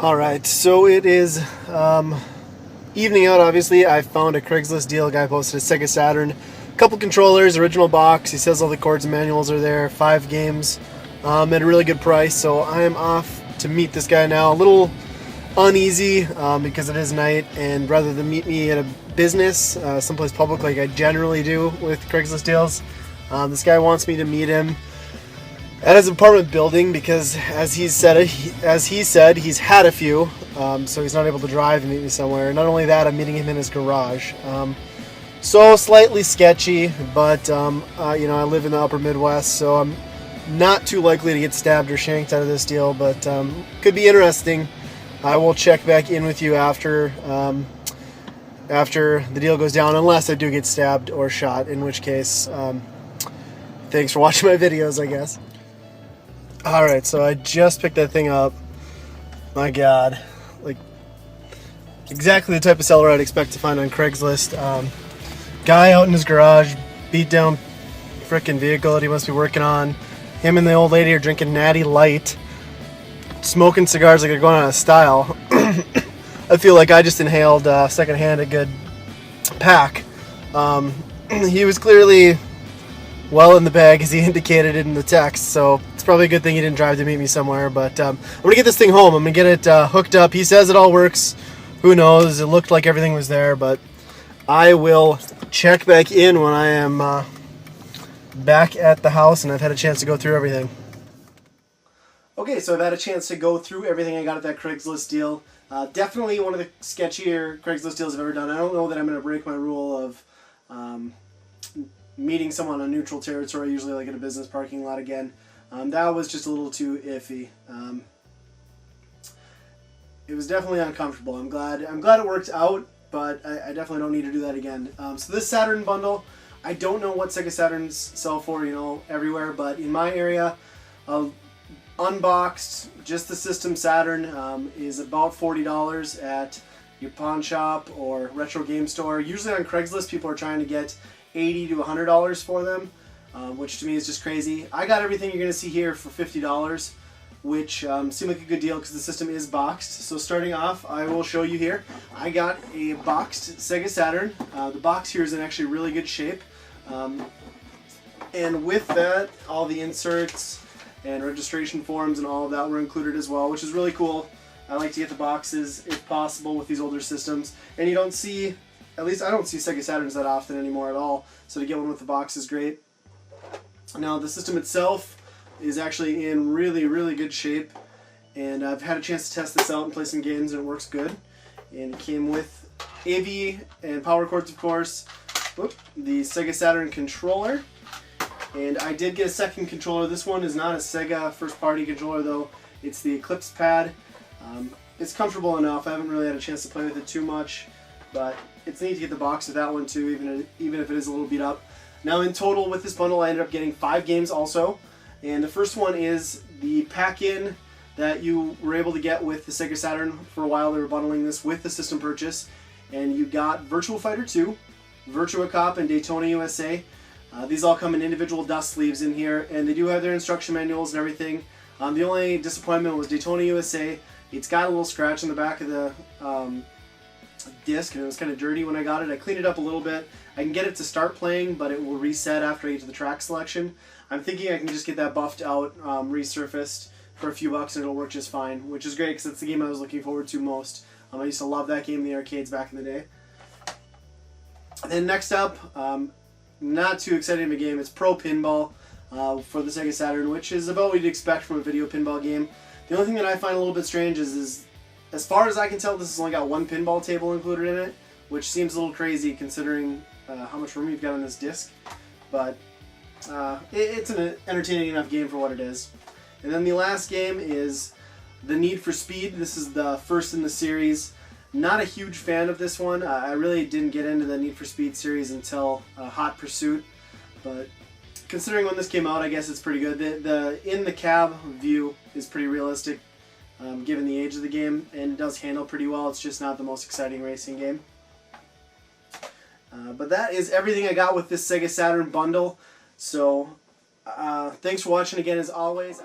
Alright, so it is evening out, obviously. I found a Craigslist deal. A guy posted a Sega Saturn. A couple controllers, original box. He says all the cords and manuals are there. 5 games at a really good price. So I am off to meet this guy now. A little uneasy because it is night, and rather than meet me at a business, someplace public like I generally do with Craigslist deals, this guy wants me to meet him at his apartment building because, as he said, he's had a few, so he's not able to drive and meet me somewhere. Not only that, I'm meeting him in his garage. So slightly sketchy, but I live in the upper Midwest, so I'm not too likely to get stabbed or shanked out of this deal, but could be interesting. I will check back in with you after the deal goes down, unless I do get stabbed or shot, in which case, thanks for watching my videos, I guess. Alright, so I just picked that thing up. My god. Like, exactly the type of seller I'd expect to find on Craigslist. Guy out in his garage, beat down frickin' vehicle that he must be working on. Him and the old lady are drinking Natty Light, smoking cigars like they're going out of style. I feel like I just inhaled secondhand a good pack. He was clearly well in the bag, as he indicated in the text, so it's probably a good thing he didn't drive to meet me somewhere. But I'm gonna get this thing home. I'm gonna get it hooked up. He says it all works. Who knows? It looked like everything was there, but I will check back in when I am back at the house and I've had a chance to go through everything. Okay, so I've had a chance to go through everything I got at that Craigslist deal. Definitely one of the sketchier Craigslist deals I've ever done. I don't know that I'm going to break my rule of meeting someone on neutral territory, usually like in a business parking lot again. That was just a little too iffy. It was definitely uncomfortable. I'm glad it worked out, but I definitely don't need to do that again. So this Saturn bundle, I don't know what Sega Saturns sell for, everywhere, but in my area, unboxed, just the system Saturn, is about $40 at your pawn shop or retro game store. Usually on Craigslist, people are trying to get $80 to $100 for them, which to me is just crazy. I got everything you're going to see here for $50, which seemed like a good deal because the system is boxed. So starting off, I will show you here. I got a boxed Sega Saturn. The box here is in actually really good shape. And with that, all the inserts and registration forms and all of that were included as well, which is really cool. I like to get the boxes if possible with these older systems. And you don't see, at least I don't see Sega Saturns that often anymore at all, so to get one with the box is great. Now the system itself is actually in really, really good shape, and I've had a chance to test this out and play some games, and it works good. And it came with AV and power cords, of course, the Sega Saturn controller, and I did get a second controller. This one is not a Sega first-party controller, though. It's the Eclipse pad. It's comfortable enough. I haven't really had a chance to play with it too much, but it's neat to get the box of that one too, even if it is a little beat up. Now in total with this bundle I ended up getting 5 games also, and the first one is the pack-in that you were able to get with the Sega Saturn. For a while they were bundling this with the system purchase, and you got Virtua Fighter 2, Virtua Cop, and Daytona USA. These all come in individual dust sleeves in here, and they do have their instruction manuals and everything. The only disappointment was Daytona USA. It's got a little scratch on the back of the disc, and it was kind of dirty when I got it. I cleaned it up a little bit. I can get it to start playing, but it will reset after I get to the track selection. I'm thinking I can just get that buffed out, resurfaced for a few bucks, and it'll work just fine, which is great because that's the game I was looking forward to most. I used to love that game in the arcades back in the day. And then next up, not too exciting of a game. It's Pro Pinball for the Sega Saturn, which is about what you'd expect from a video pinball game. The only thing that I find a little bit strange is as far as I can tell, this has only got one pinball table included in it, which seems a little crazy considering how much room you've got on this disc. But it's an entertaining enough game for what it is. And then the last game is the Need for Speed. This is the first in the series. Not a huge fan of this one. I really didn't get into the Need for Speed series until Hot Pursuit, but considering when this came out, I guess it's pretty good. The in the cab view is pretty realistic, given the age of the game, and it does handle pretty well. It's just not the most exciting racing game. But that is everything I got with this Sega Saturn bundle. So thanks for watching again, as always.